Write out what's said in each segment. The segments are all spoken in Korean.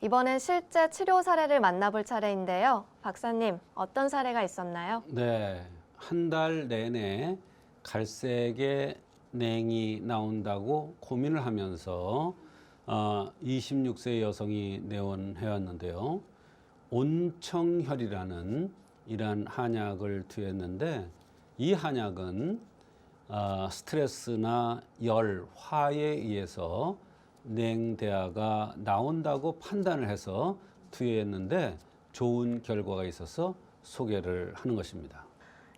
이번엔 실제 치료 사례를 만나볼 차례인데요. 박사님, 어떤 사례가 있었나요? 네, 한 달 내내 갈색의 냉이 나온다고 고민을 하면서 26세 여성이 내원해왔는데요. 온청혈이라는 이러한 한약을 투여했는데 이 한약은 스트레스나 열, 화에 의해서 냉대화가 나온다고 판단을 해서 투여했는데 좋은 결과가 있어서 소개를 하는 것입니다.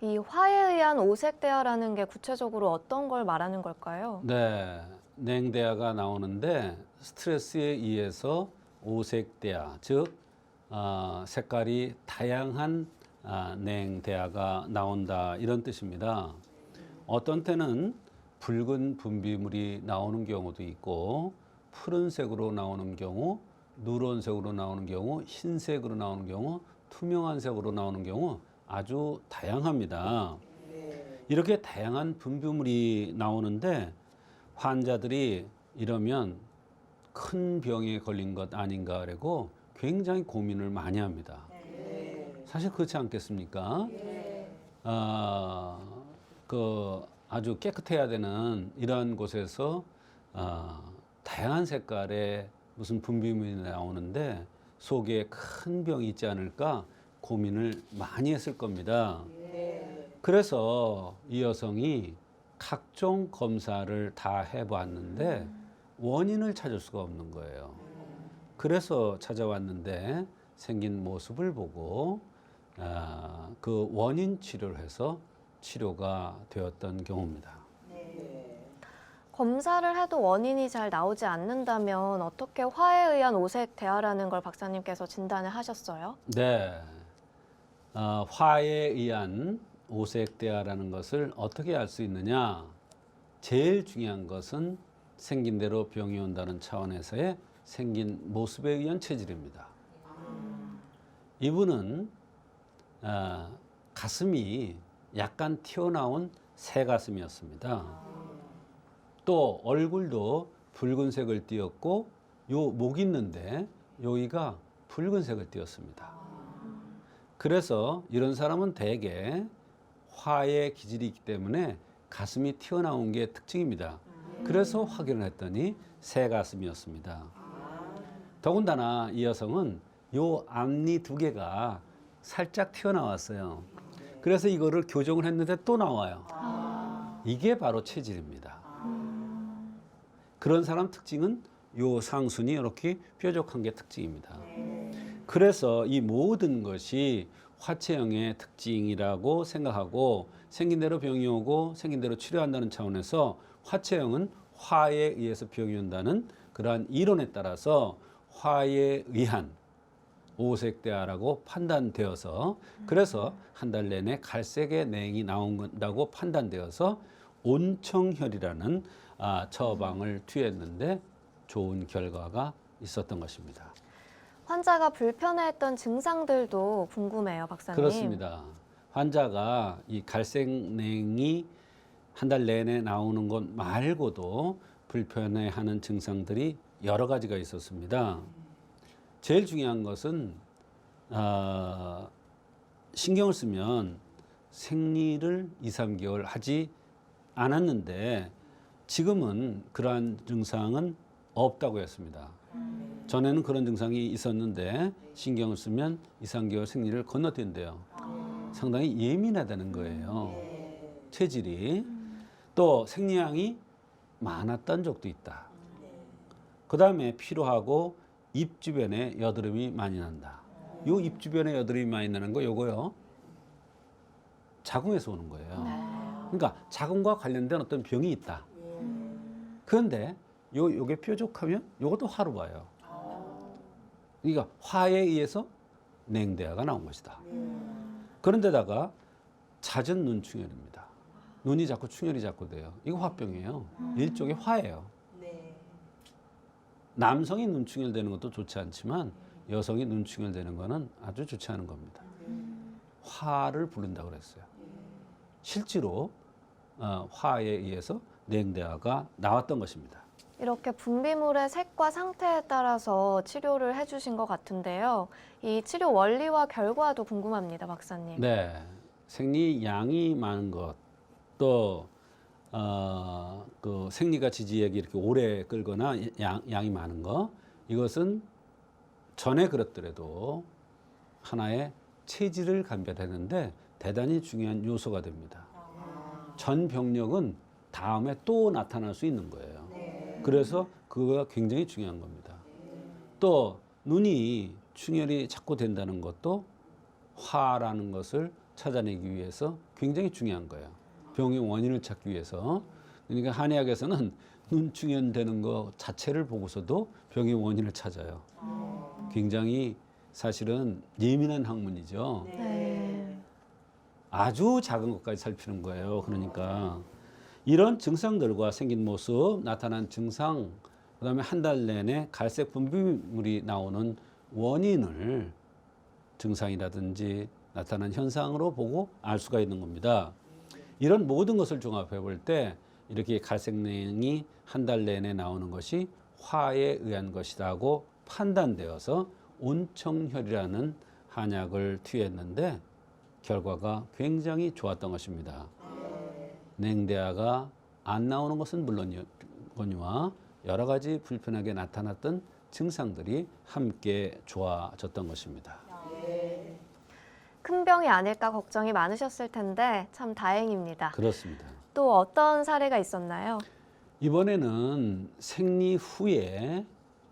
이 화에 의한 오색대화라는 게 구체적으로 어떤 걸 말하는 걸까요? 네, 냉대화가 나오는데 스트레스에 의해서 오색대화, 즉 색깔이 다양한 냉대화가 나온다 이런 뜻입니다. 어떤 때는 붉은 분비물이 나오는 경우도 있고 푸른색으로 나오는 경우, 누런색으로 나오는 경우, 흰색으로 나오는 경우, 투명한 색으로 나오는 경우 아주 다양합니다. 이렇게 다양한 분비물이 나오는데 환자들이 이러면 큰 병에 걸린 것 아닌가 하고 굉장히 고민을 많이 합니다. 사실 그렇지 않겠습니까? 아주 깨끗해야 되는 이러한 곳에서 다양한 색깔의 무슨 분비물이 나오는데 속에 큰 병이 있지 않을까 고민을 많이 했을 겁니다. 그래서 이 여성이 각종 검사를 다 해봤는데 원인을 찾을 수가 없는 거예요. 그래서 찾아왔는데 생긴 모습을 보고 그 원인 치료를 해서 치료가 되었던 경우입니다. 검사를 해도 원인이 잘 나오지 않는다면 어떻게 화에 의한 오색대화라는 걸 박사님께서 진단을 하셨어요? 네, 화에 의한 오색대화라는 것을 어떻게 알 수 있느냐? 제일 중요한 것은 생긴 대로 병이 온다는 차원에서의 생긴 모습에 의한 체질입니다. 이분은 가슴이 약간 튀어나온 새 가슴이었습니다. 또 얼굴도 붉은색을 띠었고 요 목 있는데 여기가 붉은색을 띠었습니다. 그래서 이런 사람은 대개 화의 기질이 있기 때문에 가슴이 튀어나온 게 특징입니다. 그래서 확인을 했더니 새 가슴이었습니다. 더군다나 이 여성은 요 앞니 두 개가 살짝 튀어나왔어요. 그래서 이거를 교정을 했는데 또 나와요. 이게 바로 체질입니다. 그런 사람 특징은 요 상순이 이렇게 뾰족한 게 특징입니다. 그래서 이 모든 것이 화체형의 특징이라고 생각하고 생긴 대로 병이 오고 생긴 대로 치료한다는 차원에서 화체형은 화에 의해서 병이 온다는 그러한 이론에 따라서 화에 의한 오색대화라고 판단되어서 그래서 한 달 내내 갈색의 냉이 나온다고 판단되어서 온청혈이라는 처방을 투여했는데 좋은 결과가 있었던 것입니다. 환자가 불편해했던 증상들도 궁금해요, 박사님. 그렇습니다. 환자가 이 갈색 냉이 한 달 내내 나오는 것 말고도 불편해하는 증상들이 여러 가지가 있었습니다. 제일 중요한 것은 신경을 쓰면 생리를 2, 3개월 하지 않았는데 지금은 그러한 증상은 없다고 했습니다. 전에는 그런 증상이 있었는데 신경을 쓰면 2, 3개월 생리를 건너뛴대요. 상당히 예민하다는 거예요. 체질이. 또 생리량이 많았던 적도 있다. 그 다음에 피로하고 입 주변에 여드름이 많이 난다. 요 입 주변에 여드름이 많이 나는 거 요거요. 자궁에서 오는 거예요. 그러니까 자궁과 관련된 어떤 병이 있다. 그런데 요게 뾰족하면 요것도 화로 와요. 그러니까 화에 의해서 냉대화가 나온 것이다. 그런데다가 잦은 눈충혈입니다. 눈이 자꾸 충혈이 자꾸 돼요. 이거 화병이에요. 일종의 화예요. 남성이 눈충혈 되는 것도 좋지 않지만 여성이 눈충혈 되는 거는 아주 좋지 않은 겁니다. 화를 부른다고 그랬어요. 실제로 화에 의해서 냉대화가 나왔던 것입니다. 이렇게 분비물의 색과 상태에 따라서 치료를 해주신 것 같은데요. 이 치료 원리와 결과도 궁금합니다, 박사님. 네, 생리 양이 많은 것, 또 그 생리가 지지력이 이렇게 오래 끌거나 양이 많은 거, 이것은 전에 그렇더라도 하나의 체질을 감별하는데 대단히 중요한 요소가 됩니다. 전 병력은 다음에 또 나타날 수 있는 거예요. 그래서 그거가 굉장히 중요한 겁니다. 또 눈이 충혈이 자꾸 된다는 것도 화라는 것을 찾아내기 위해서 굉장히 중요한 거예요. 병의 원인을 찾기 위해서. 그러니까 한의학에서는 눈 충혈되는 것 자체를 보고서도 병의 원인을 찾아요. 굉장히 사실은 예민한 학문이죠. 네. 아주 작은 것까지 살피는 거예요. 그러니까 이런 증상들과 생긴 모습, 나타난 증상, 그다음에 한 달 내내 갈색 분비물이 나오는 원인을 증상이라든지 나타난 현상으로 보고 알 수가 있는 겁니다. 이런 모든 것을 종합해 볼 때 이렇게 갈색냉이 한 달 내내 나오는 것이 화에 의한 것이라고 판단되어서 온청혈이라는 한약을 투여했는데 결과가 굉장히 좋았던 것입니다. 냉대화가 안 나오는 것은 물론이거니와 여러 가지 불편하게 나타났던 증상들이 함께 좋아졌던 것입니다. 큰 병이 아닐까 걱정이 많으셨을 텐데 참 다행입니다. 그렇습니다. 또 어떤 사례가 있었나요? 이번에는 생리 후에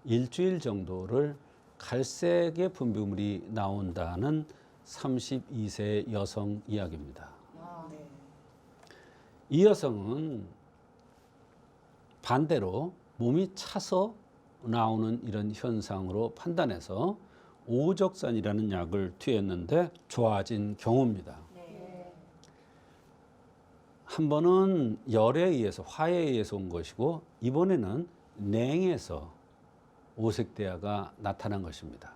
일주일 정도를 갈색의 분비물이 나온다는 32세 여성 이야기입니다. 이 여성은 반대로 몸이 차서 나오는 이런 현상으로 판단해서 오적산이라는 약을 투여했는데 좋아진 경우입니다. 한 번은 열에 의해서 화에 의해서 온 것이고 이번에는 냉에서 오색대화가 나타난 것입니다.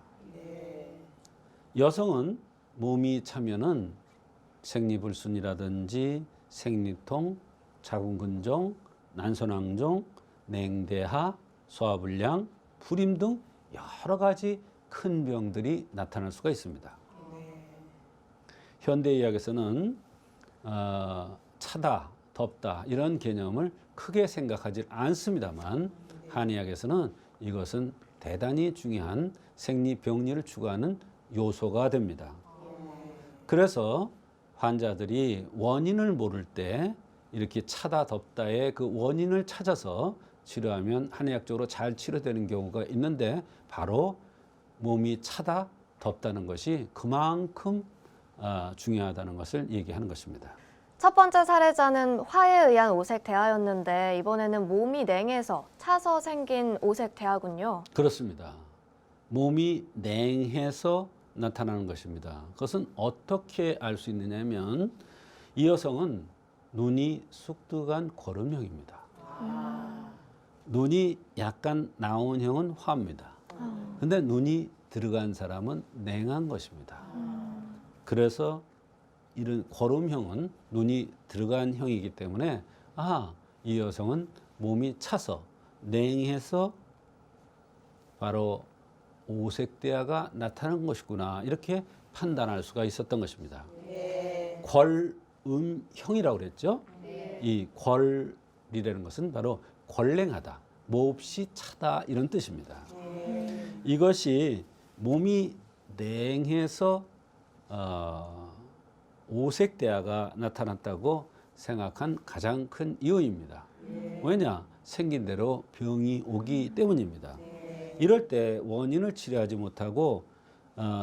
여성은 몸이 차면은 생리불순이라든지 생리통, 자궁근종, 난소낭종, 냉대하, 소화불량, 불임 등 여러 가지 큰 병들이 나타날 수가 있습니다. 현대의학에서는 차다, 덥다 이런 개념을 크게 생각하지 않습니다만 한의학에서는 이것은 대단히 중요한 생리병리를 추구하는 요소가 됩니다. 그래서 환자들이 원인을 모를 때 이렇게 차다 덥다의 그 원인을 찾아서 치료하면 한의학적으로 잘 치료되는 경우가 있는데 바로 몸이 차다 덥다는 것이 그만큼 중요하다는 것을 얘기하는 것입니다. 첫 번째 사례자는 화에 의한 오색 대화였는데 이번에는 몸이 냉해서 차서 생긴 오색 대화군요. 그렇습니다. 몸이 냉해서 나타나는 것입니다. 그것은 어떻게 알 수 있느냐면 이 여성은 눈이 쑥득한 거름형입니다. 눈이 약간 나온 형은 화입니다. 근데 눈이 들어간 사람은 냉한 것입니다. 그래서 이런 거름형은 눈이 들어간 형이기 때문에 이 여성은 몸이 차서 냉해서 바로 오색대화가 나타난 것이구나 이렇게 판단할 수가 있었던 것입니다. 궐음형이라고 그랬죠. 이 궐이라는 것은 바로 권랭하다, 몹시 차다 이런 뜻입니다. 이것이 몸이 냉해서 오색대화가 나타났다고 생각한 가장 큰 이유입니다. 왜냐? 생긴 대로 병이 오기 때문입니다. 이럴 때 원인을 치료하지 못하고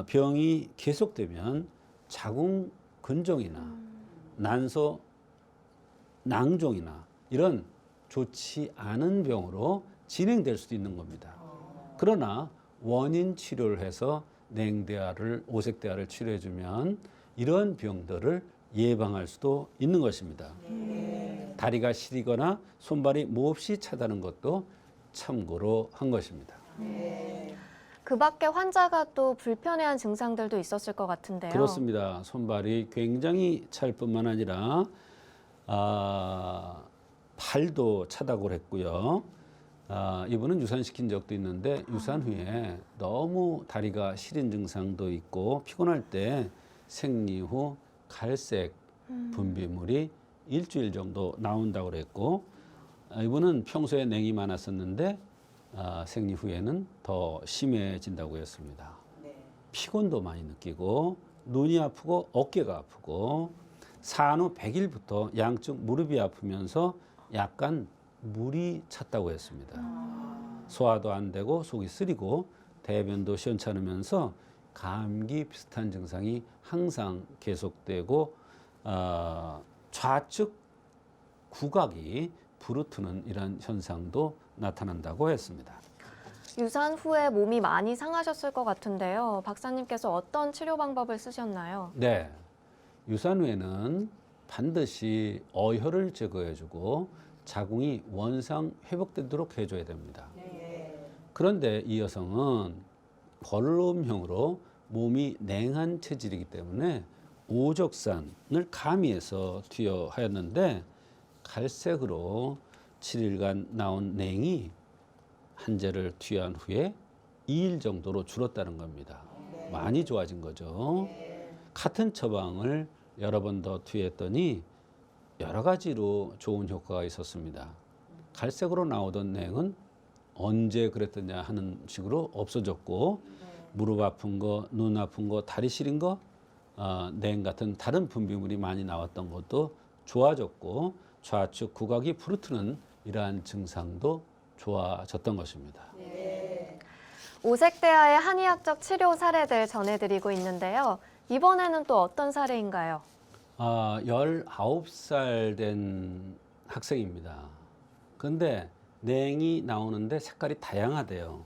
병이 계속되면 자궁근종이나 난소 낭종이나 이런 좋지 않은 병으로 진행될 수도 있는 겁니다. 그러나 원인 치료를 해서 냉대화를 오색대화를 치료해주면 이런 병들을 예방할 수도 있는 것입니다. 다리가 시리거나 손발이 몹시 차다는 것도 참고로 한 것입니다. 그 밖에 환자가 또 불편해한 증상들도 있었을 것 같은데요. 그렇습니다. 손발이 굉장히 찰 뿐만 아니라 팔도 차다고 했고요. 이분은 유산시킨 적도 있는데 유산 후에 너무 다리가 시린 증상도 있고 피곤할 때 생리 후 갈색 분비물이 일주일 정도 나온다고 그랬고 이분은 평소에 냉이 많았었는데 생리 후에는 더 심해진다고 했습니다. 피곤도 많이 느끼고 눈이 아프고 어깨가 아프고 산후 100일부터 양쪽 무릎이 아프면서 약간 물이 찼다고 했습니다. 소화도 안 되고 속이 쓰리고 대변도 시원찮으면서 감기 비슷한 증상이 항상 계속되고 좌측 구각이 부르트는 이런 현상도 나타난다고 했습니다. 유산 후에 몸이 많이 상하셨을 것 같은데요. 박사님께서 어떤 치료 방법을 쓰셨나요? 네, 유산 후에는 반드시 어혈을 제거해주고 자궁이 원상 회복되도록 해줘야 됩니다. 그런데 이 여성은 벌름형으로 몸이 냉한 체질이기 때문에 오적산을 가미해서 투여하였는데 갈색으로 7일간 나온 냉이 한제를 투여한 후에 2일 정도로 줄었다는 겁니다. 많이 좋아진 거죠. 같은 처방을 여러 번 더 투여했더니 여러 가지로 좋은 효과가 있었습니다. 갈색으로 나오던 냉은 언제 그랬더냐 하는 식으로 없어졌고 무릎 아픈 거, 눈 아픈 거, 다리 시린 거, 냉 같은 다른 분비물이 많이 나왔던 것도 좋아졌고 좌측 구각이 부르트는 이러한 증상도 좋아졌던 것입니다. 오색대하의 한의학적 치료 사례들 전해드리고 있는데요. 이번에는 또 어떤 사례인가요? 19살 된 학생입니다. 그런데 냉이 나오는데 색깔이 다양하대요.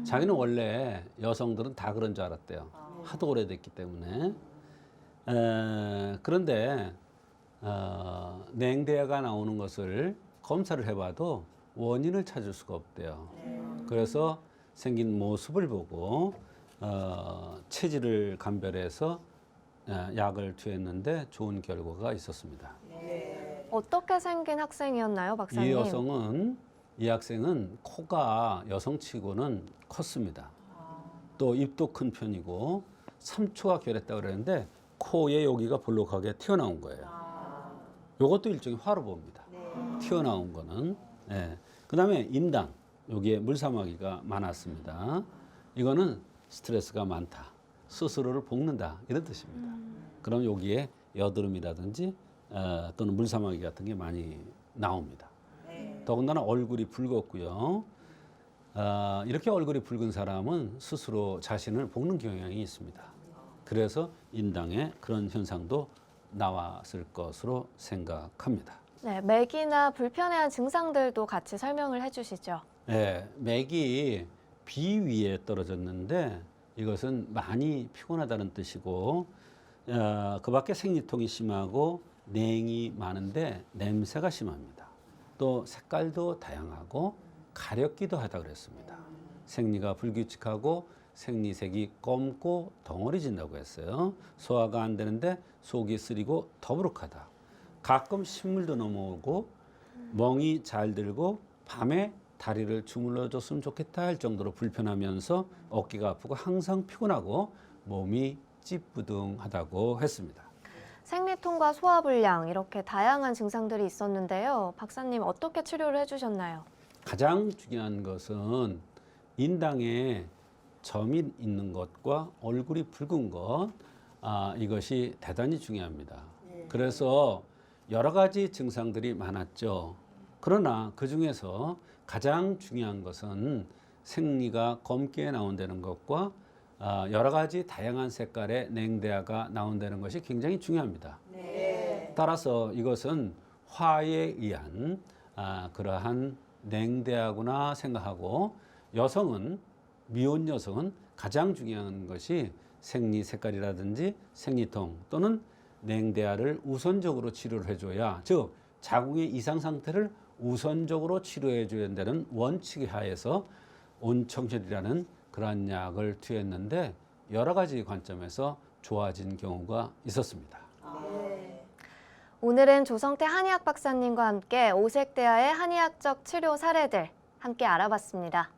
자기는 원래 여성들은 다 그런 줄 알았대요. 하도 오래됐기 때문에. 그런데 냉대가 나오는 것을 검사를 해봐도 원인을 찾을 수가 없대요. 그래서 생긴 모습을 보고 체질을 감별해서 약을 투여했는데 좋은 결과가 있었습니다. 어떻게 생긴 학생이었나요, 박사님? 이 학생은 코가 여성치고는 컸습니다. 또 입도 큰 편이고 3초가 결했다고 그랬는데 코에 여기가 볼록하게 튀어나온 거예요. 이것도 일종의 화로봅니다. 튀어나온 거는. 그다음에 인당, 여기에 물사마귀가 많았습니다. 이거는 스트레스가 많다, 스스로를 볶는다 이런 뜻입니다. 그럼 여기에 여드름이라든지 또는 물사마귀 같은 게 많이 나옵니다. 더군다나 얼굴이 붉었고요. 이렇게 얼굴이 붉은 사람은 스스로 자신을 볶는 경향이 있습니다. 그래서 인당에 그런 현상도 나왔을 것으로 생각합니다. 네, 맥이나 불편해한 증상들도 같이 설명을 해주시죠. 네, 맥이 비위에 떨어졌는데 이것은 많이 피곤하다는 뜻이고 그 밖에 생리통이 심하고 냉이 많은데 냄새가 심합니다. 또 색깔도 다양하고 가렵기도 하다 그랬습니다. 생리가 불규칙하고 생리색이 검고 덩어리진다고 했어요. 소화가 안 되는데 속이 쓰리고 더부룩하다. 가끔 신물도 넘어오고 멍이 잘 들고 밤에 다리를 주물러줬으면 좋겠다 할 정도로 불편하면서 어깨가 아프고 항상 피곤하고 몸이 찌뿌둥하다고 했습니다. 생리통과 소화불량 이렇게 다양한 증상들이 있었는데요. 박사님 어떻게 치료를 해주셨나요? 가장 중요한 것은 인당에 점이 있는 것과 얼굴이 붉은 것, 이것이 대단히 중요합니다. 그래서 여러 가지 증상들이 많았죠. 그러나 그 중에서 가장 중요한 것은 생리가 검게 나온다는 것과 여러 가지 다양한 색깔의 냉대야가 나온다는 것이 굉장히 중요합니다. 따라서 이것은 화에 의한 그러한 냉대야구나 생각하고 미혼 여성은 가장 중요한 것이 생리 색깔이라든지 생리통 또는 냉대야를 우선적으로 치료를 해줘야, 즉 자궁의 이상 상태를 우선적으로 치료해줘야 한다는 원칙에 하에서 온청혈이라는 그러한 약을 투여했는데 여러 가지 관점에서 좋아진 경우가 있었습니다. 오늘은 조성태 한의학 박사님과 함께 오색대하의 한의학적 치료 사례들 함께 알아봤습니다.